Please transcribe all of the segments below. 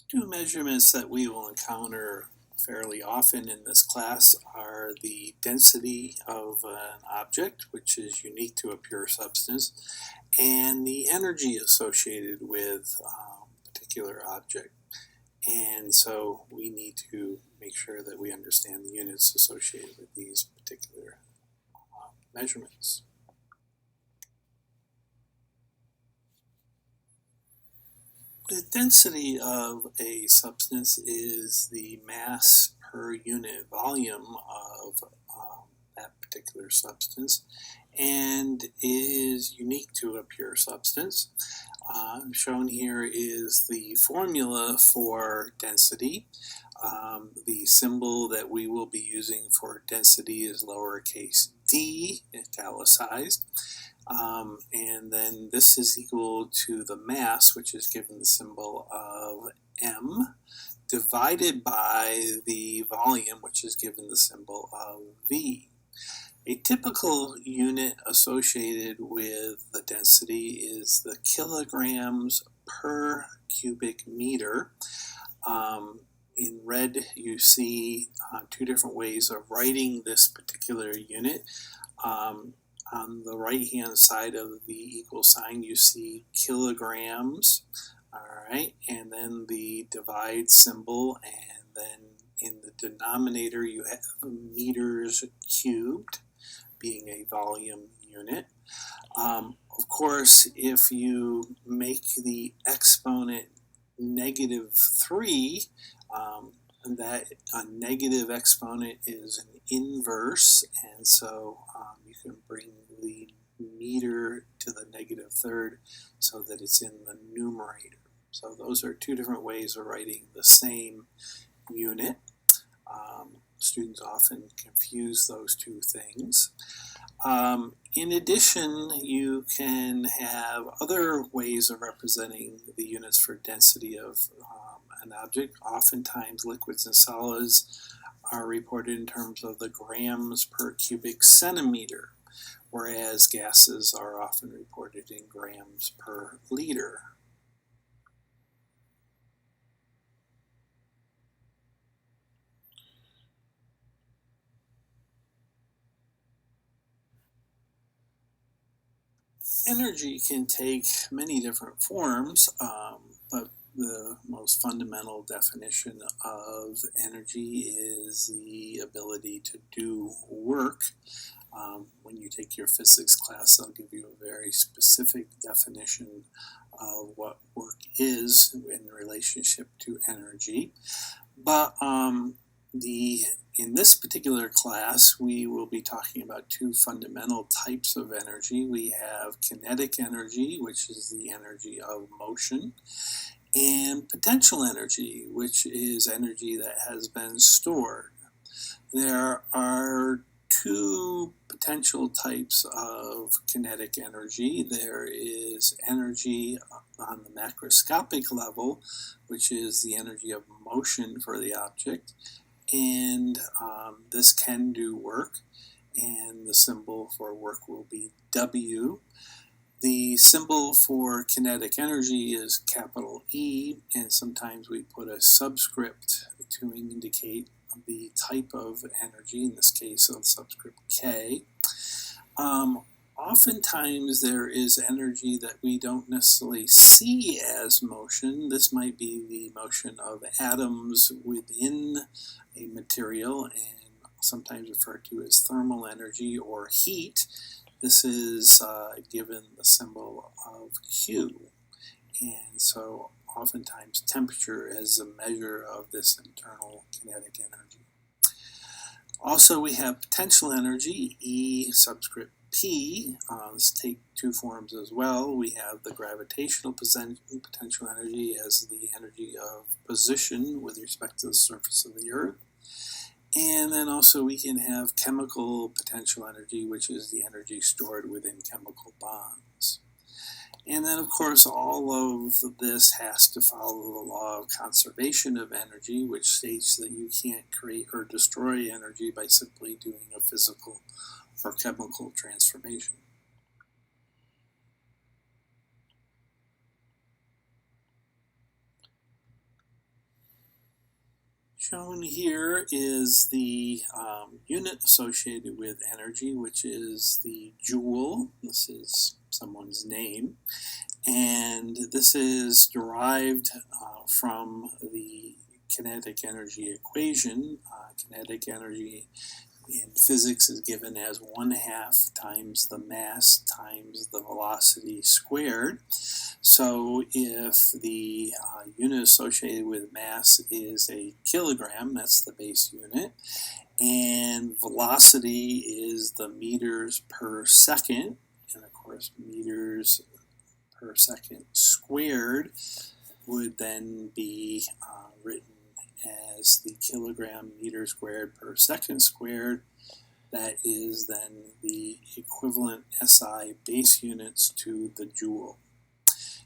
Two measurements that we will encounter fairly often in this class are the density of an object, which is unique to a pure substance, and the energy associated with a particular object. And so we need to make sure that we understand the units associated with these particular measurements. The density of a substance is the mass per unit volume of that particular substance and is unique to a pure substance. Shown here is the formula for density. The symbol that we will be using for density is lowercase d, italicized. And then this is equal to the mass, which is given the symbol of m, divided by the volume, which is given the symbol of v. A typical unit associated with the density is the kilograms per cubic meter. In red, you see two different ways of writing this particular unit. On the right-hand side of the equal sign, you see kilograms, all right, and then the divide symbol, and then in the denominator, you have meters cubed, being a volume unit. Of course, if you make the exponent -3, that a negative exponent is an inverse, and so you can bring the meter to the -3rd so that it's in the numerator. So those are two different ways of writing the same unit. Students often confuse those two things. In addition, you can have other ways of representing the units for density of an object. Oftentimes, liquids and solids are reported in terms of the grams per cubic centimeter, whereas gases are often reported in grams per liter. Energy can take many different forms, but the most fundamental definition of energy is the ability to do work. When you take your physics class, they'll give you a very specific definition of what work is in relationship to energy. But in this particular class, we will be talking about two fundamental types of energy. We have kinetic energy, which is the energy of motion, and potential energy, which is energy that has been stored. There are two potential types of kinetic energy. There is energy on the macroscopic level, which is the energy of motion for the object, and this can do work, and the symbol for work will be W. The symbol for kinetic energy is capital E, and sometimes we put a subscript to indicate the type of energy, in this case a subscript K. Oftentimes there is energy that we don't necessarily see as motion. This might be the motion of atoms within a material, and sometimes referred to as thermal energy or heat. This is given the symbol of Q, and so oftentimes temperature is a measure of this internal kinetic energy. Also, we have potential energy, E subscript P. Let's take two forms as well. We have the gravitational potential energy as the energy of position with respect to the surface of the Earth. And then also we can have chemical potential energy, which is the energy stored within chemical bonds. And then, of course, all of this has to follow the law of conservation of energy, which states that you can't create or destroy energy by simply doing a physical or chemical transformation. Shown here is the unit associated with energy, which is the joule. This is someone's name. And this is derived from the kinetic energy equation. Kinetic energy in physics is given as 1/2 times the mass times the velocity squared. So if the unit associated with mass is a kilogram, that's the base unit, and velocity is the meters per second, and of course meters per second squared would then be written as the kilogram meter squared per second squared. That is then the equivalent SI base units to the joule.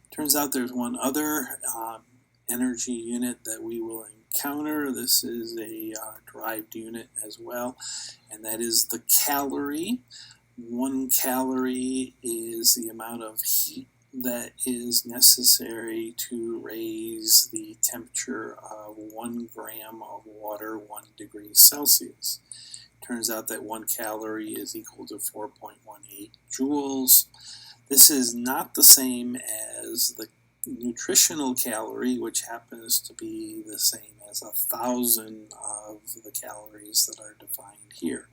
Turns out there's one other energy unit that we will encounter. This is a derived unit as well, and that is the calorie. 1 calorie is the amount of heat that is necessary to raise the temperature of 1 gram of water 1 degree Celsius. Turns out that 1 calorie is equal to 4.18 joules. This is not the same as the nutritional calorie, which happens to be the same as 1,000 of the calories that are defined here.